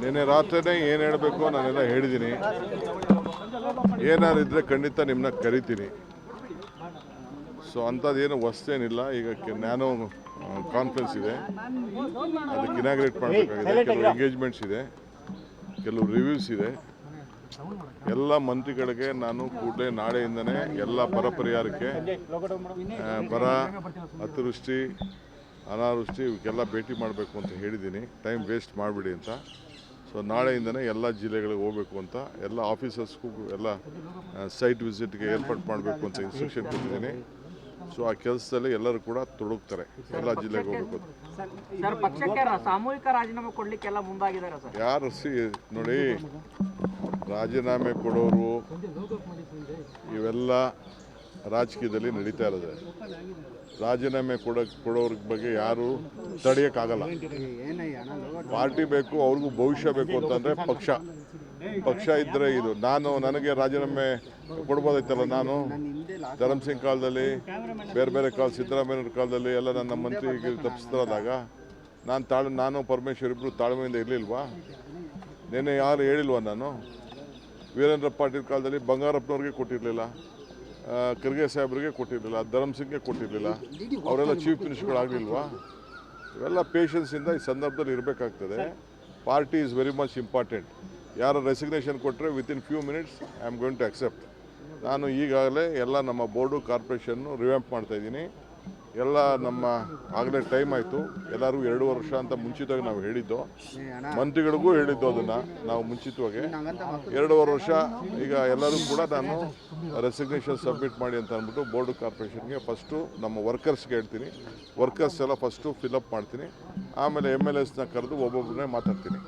ನಿನ್ನೆ ರಾತ್ರಿನೇ ಏನು ಹೇಳಬೇಕು ನಾನೆಲ್ಲ ಹೇಳಿದ್ದೀನಿ. ಏನಾದ್ರು ಇದ್ದರೆ ಖಂಡಿತ ನಿಮ್ಮನ್ನ ಕರಿತೀನಿ. ಸೊ ಅಂಥದ್ದೇನು ಹೊಸ್ತೇನಿಲ್ಲ. ಈಗ ನ್ಯಾನೋ ಕಾನ್ಫರೆನ್ಸ್ ಇದೆ, ಅದಕ್ಕೆ ಇನಾಗ್ರೇಟ್ ಮಾಡಬೇಕಾಗಿದೆ. ಕೆಲವು ಎಂಗೇಜ್ಮೆಂಟ್ಸ್ ಇದೆ, ಕೆಲವು ರಿವ್ಯೂಸ್ ಇದೆ. ಎಲ್ಲ ಮಂತ್ರಿಗಳಿಗೆ ನಾನು ಕೂಡಲೇ ನಾಳೆಯಿಂದನೇ ಎಲ್ಲ ಬರ ಪರಿಹಾರಕ್ಕೆ, ಬರ, ಅತಿವೃಷ್ಟಿ, ಅನಾವೃಷ್ಟಿ ಇವಕ್ಕೆಲ್ಲ ಭೇಟಿ ಮಾಡಬೇಕು ಅಂತ ಹೇಳಿದ್ದೀನಿ. ಟೈಮ್ ವೇಸ್ಟ್ ಮಾಡಿಬಿಡಿ ಅಂತ. ಸೊ ನಾಳೆಯಿಂದನೇ ಎಲ್ಲ ಜಿಲ್ಲೆಗಳಿಗೆ ಹೋಗಬೇಕು ಅಂತ, ಎಲ್ಲ ಆಫೀಸರ್ಸ್ಗೂ ಎಲ್ಲ ಸೈಟ್ ವಿಸಿಟ್ಗೆ ಏರ್ಪಾಡು ಮಾಡಬೇಕು ಅಂತ ಇನ್ಸ್ಟ್ರಕ್ಷನ್ ಕೊಟ್ಟಿದ್ದೀನಿ. ಸೊ ಆ ಕೆಲಸದಲ್ಲಿ ಎಲ್ಲರೂ ಕೂಡ ತೊಡಗ್ತಾರೆ, ಎಲ್ಲ ಜಿಲ್ಲೆಗೆ ಹೋಗಬೇಕು. ಸಾಮೂಹಿಕ ರಾಜೀನಾಮೆ ಕೊಡಲಿಕ್ಕೆಲ್ಲ ಮುಂದಾಗಿದ್ದಾರೆ ಸರ್. ಯಾರು ನೋಡಿ, ರಾಜೀನಾಮೆ ಕೊಡೋರು ಇವೆಲ್ಲ ರಾಜಕೀಯದಲ್ಲಿ ನಡೀತಾ ಇರೋದು. ರಾಜೀನಾಮೆ ಕೊಡೋರ ಬಗ್ಗೆ ಯಾರು ತಡೆಯೋಕ್ಕಾಗಲ್ಲ. ಪಾರ್ಟಿ ಬೇಕು, ಅವ್ರಿಗೂ ಭವಿಷ್ಯ ಬೇಕು ಅಂತಂದರೆ ಪಕ್ಷ ಇದ್ದರೆ ಇದು. ನನಗೆ ರಾಜೀನಾಮೆ ಕೊಡ್ಬೋದಾಯ್ತಲ್ಲ. ನಾನು ಧರ್ಮ್ ಸಿಂಗ್ ಕಾಲದಲ್ಲಿ, ಬೇರೆ ಕಾಲ, ಸಿದ್ದರಾಮಯ್ಯವ್ರ ಕಾಲದಲ್ಲಿ ಎಲ್ಲ ನನ್ನ ಮಂತ್ರಿಗೆ ತಪ್ಪಿಸ್ತಾರಾದಾಗ ನಾನು ಪರಮೇಶ್ವರ್ ಇಬ್ಬರು ತಾಳ್ಮೆಯಿಂದ ಇರಲಿಲ್ವಾ? ನೆನ್ನೆ ಯಾರು ಹೇಳಿಲ್ವಾ? ನಾನು ವೀರೇಂದ್ರ ಪಾಟೀಲ್ ಕಾಲದಲ್ಲಿ ಬಂಗಾರಪ್ಪನವ್ರಿಗೆ ಕೊಟ್ಟಿರಲಿಲ್ಲ, ಖರ್ಗೆ ಸಾಹೇಬ್ರಿಗೆ ಕೊಟ್ಟಿರಲಿಲ್ಲ, ಧರ್ಮ್ ಸಿಂಗ್ಗೆ ಕೊಟ್ಟಿರಲಿಲ್ಲ. ಅವರೆಲ್ಲ ಚೀಫ್ ಮಿನಿಸ್ಟರ್ಗಳಾಗಲಿಲ್ವಾ? ಇವೆಲ್ಲ ಪೇಷನ್ಸಿಂದ ಈ ಸಂದರ್ಭದಲ್ಲಿ ಇರಬೇಕಾಗ್ತದೆ. Party is very much important. ಯಾರು ರೆಸಿಗ್ನೇಷನ್ ಕೊಟ್ಟರೆ within few minutes I am going to accept. ನಾನು ಈಗಾಗಲೇ ಎಲ್ಲ ನಮ್ಮ ಬೋರ್ಡು, ಕಾರ್ಪೊರೇಷನ್ನು ರಿವ್ಯಾಂಪ್ ಮಾಡ್ತಾಯಿದ್ದೀನಿ. ಎಲ್ಲ ನಮ್ಮ ಆಗಲೇ ಟೈಮ್ ಆಯಿತು. ಎಲ್ಲರಿಗೂ 2 ವರ್ಷ ಅಂತ ಮುಂಚಿತವಾಗಿ ನಾವು ಹೇಳಿದ್ದು, ಮಂತ್ರಿಗಳಿಗೂ ಹೇಳಿದ್ದು. ಅದನ್ನು ನಾವು ಮುಂಚಿತವಾಗಿ 2 ವರ್ಷ. ಈಗ ಎಲ್ಲರೂ ಕೂಡ ನಾನು ರೆಸಿಗ್ನೇಷನ್ ಸಬ್ಮಿಟ್ ಮಾಡಿ ಅಂತ ಅಂದ್ಬಿಟ್ಟು ಬೋರ್ಡು, ಕಾರ್ಪೊರೇಷನ್ಗೆ ಫಸ್ಟು ನಮ್ಮ ವರ್ಕರ್ಸ್ಗೆ ಹೇಳ್ತೀನಿ. ವರ್ಕರ್ಸ್ ಎಲ್ಲ ಫಸ್ಟು ಫಿಲಪ್ ಮಾಡ್ತೀನಿ. ಆಮೇಲೆ MLAsನ ಕರೆದು ಒಬ್ಬೊಬ್ಬರನ್ನೇ ಮಾತಾಡ್ತೀನಿ.